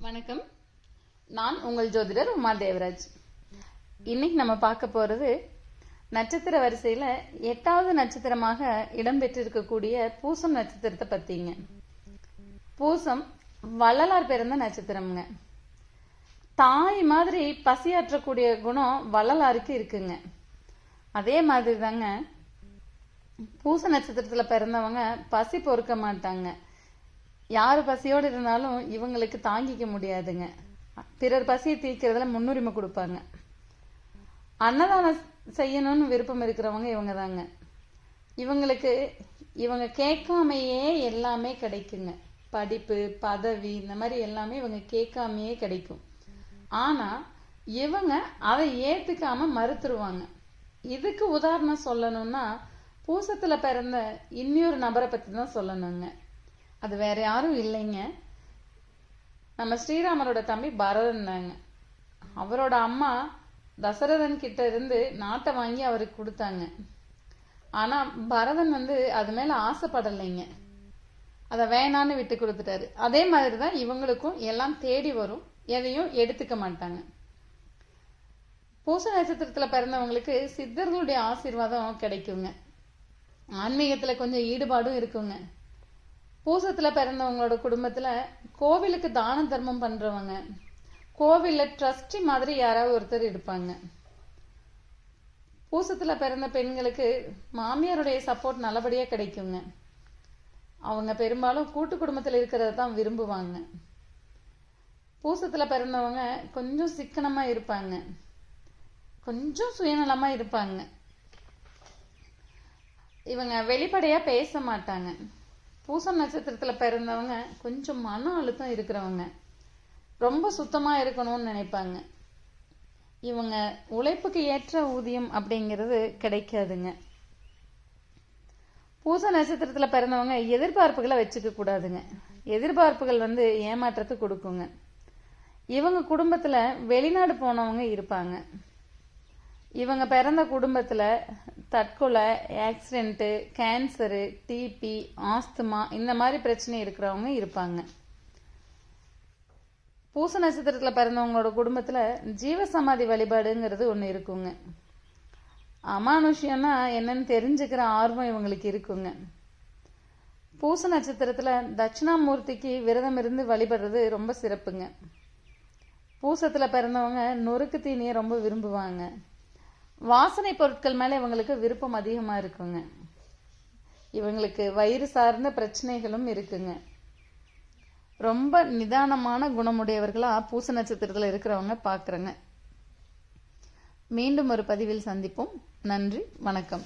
வணக்கம். நான் உங்கள் ஜோதிடர் உமா தேவராஜ். இன்னைக்கு நம்ம பார்க்க போறது நட்சத்திர வரிசையில 8வது நட்சத்திரமாக இடம்பெற்றிருக்கக்கூடிய பூசம் நட்சத்திரத்தை பத்திங்க. பூசம் வள்ளலார் பிறந்த நட்சத்திரம்ங்க. தாய் மாதிரி பசியாற்றக்கூடிய குணம் வள்ளலாருக்கு இருக்குங்க. அதே மாதிரி தாங்க பூச நட்சத்திரத்துல பிறந்தவங்க பசி பொறுக்க மாட்டாங்க. யாரு பசியோடு இருந்தாலும் இவங்களுக்கு தாங்கிக்க முடியாதுங்க. பிறர் பசியை தீர்க்கிறதுல முன்னுரிமை கொடுப்பாங்க. அன்னதானம் செய்யணும்னு விருப்பம் இருக்கிறவங்க இவங்க தாங்க. இவங்க கேட்காமையே எல்லாமே கிடைக்குங்க. படிப்பு, பதவி, இந்த மாதிரி எல்லாமே இவங்க கேட்காமையே கிடைக்கும். ஆனா இவங்க அதை ஏத்துக்காம மறுத்துருவாங்க. இதுக்கு உதாரணம் சொல்லணும்னா பூசத்துல பிறந்த இன்னொரு நபரை பத்தி தான் சொல்லணுங்க. அது வேற யாரும் இல்லைங்க, நம்ம ஸ்ரீராமரோட தம்பி பரதன் தாங்க. அவரோட அம்மா தசரதன் கிட்ட இருந்து நாட்டை வாங்கி அவருக்கு கொடுத்தாங்க. ஆனா பரதன் அது மேல ஆசைப்படலைங்க. அதை வேணான்னு விட்டு கொடுத்துட்டாரு. அதே மாதிரிதான் இவங்களுக்கும் எல்லாம் தேடி வரும், எதையும் எடுத்துக்க மாட்டாங்க. பூச நட்சத்திரத்துல பிறந்தவங்களுக்கு சித்தர்களுடைய ஆசீர்வாதம் கிடைக்குங்க. ஆன்மீகத்துல கொஞ்சம் ஈடுபாடும் இருக்குங்க. பூசத்துல பிறந்தவங்களோட குடும்பத்துல கோவிலுக்கு தான தர்மம் பண்றவங்க, கோவில்ல ட்ரஸ்டி மாதிரி யாராவது ஒருத்தர் இருப்பாங்க. பூசத்துல பிறந்த பெண்களுக்கு மாமியாருடைய சப்போர்ட் நல்லபடியா கிடைக்குங்க. அவங்க பெரும்பாலும் கூட்டு குடும்பத்துல இருக்கிறத தான் விரும்புவாங்க. பூசத்துல பிறந்தவங்க கொஞ்சம் சிக்கனமா இருப்பாங்க, கொஞ்சம் சுயநலமா இருப்பாங்க. இவங்க வெளிப்படையா பேச மாட்டாங்க. பூசம் நட்சத்திரத்துல பிறந்தவங்க கொஞ்சம் மன அழுத்தம் இருக்கிறவங்க, ரொம்ப சுத்தமா இருக்கணும்னு நினைப்பாங்க. இவங்க உழைப்புக்கு ஏற்ற ஊதியம் அப்படிங்கிறது கிடைக்காதுங்க. பூச நட்சத்திரத்துல பிறந்தவங்க எதிர்பார்ப்புகளை வச்சுக்க கூடாதுங்க. எதிர்பார்ப்புகள் ஏமாற்றத்தை கொடுக்குங்க. இவங்க குடும்பத்துல வெளிநாடு போனவங்க இருப்பாங்க. இவங்க பிறந்த குடும்பத்துல தற்கொலை, ஆக்சிடென்ட், கேன்சரு, டிபி, ஆஸ்துமா இந்த மாதிரி பிரச்சனை இருக்கிறவங்க இருப்பாங்க. பூச நட்சத்திரத்துல பிறந்தவங்களோட குடும்பத்துல ஜீவசமாதி வழிபாடுங்கிறது ஒண்ணு இருக்குங்க. அமானுஷ்யம்னா என்னன்னு தெரிஞ்சுக்கிற ஆர்வம் இவங்களுக்கு இருக்குங்க. பூச நட்சத்திரத்துல தட்சிணாமூர்த்திக்கு விரதம் இருந்து வழிபடுறது ரொம்ப சிறப்புங்க. பூசத்துல பிறந்தவங்க நொறுக்கு தீனியை ரொம்ப விரும்புவாங்க. வாசனை பொருட்கள் மேல இவங்களுக்கு விருப்பம் அதிகமா இருக்குங்க. இவங்களுக்கு வயிறு சார்ந்த பிரச்சனைகளும் இருக்குங்க. ரொம்ப நிதானமான குணமுடையவர்களா பூச நட்சத்திரத்துல இருக்கிறவங்க பாக்குறேங்க. மீண்டும் ஒரு பதிவில் சந்திப்போம். நன்றி, வணக்கம்.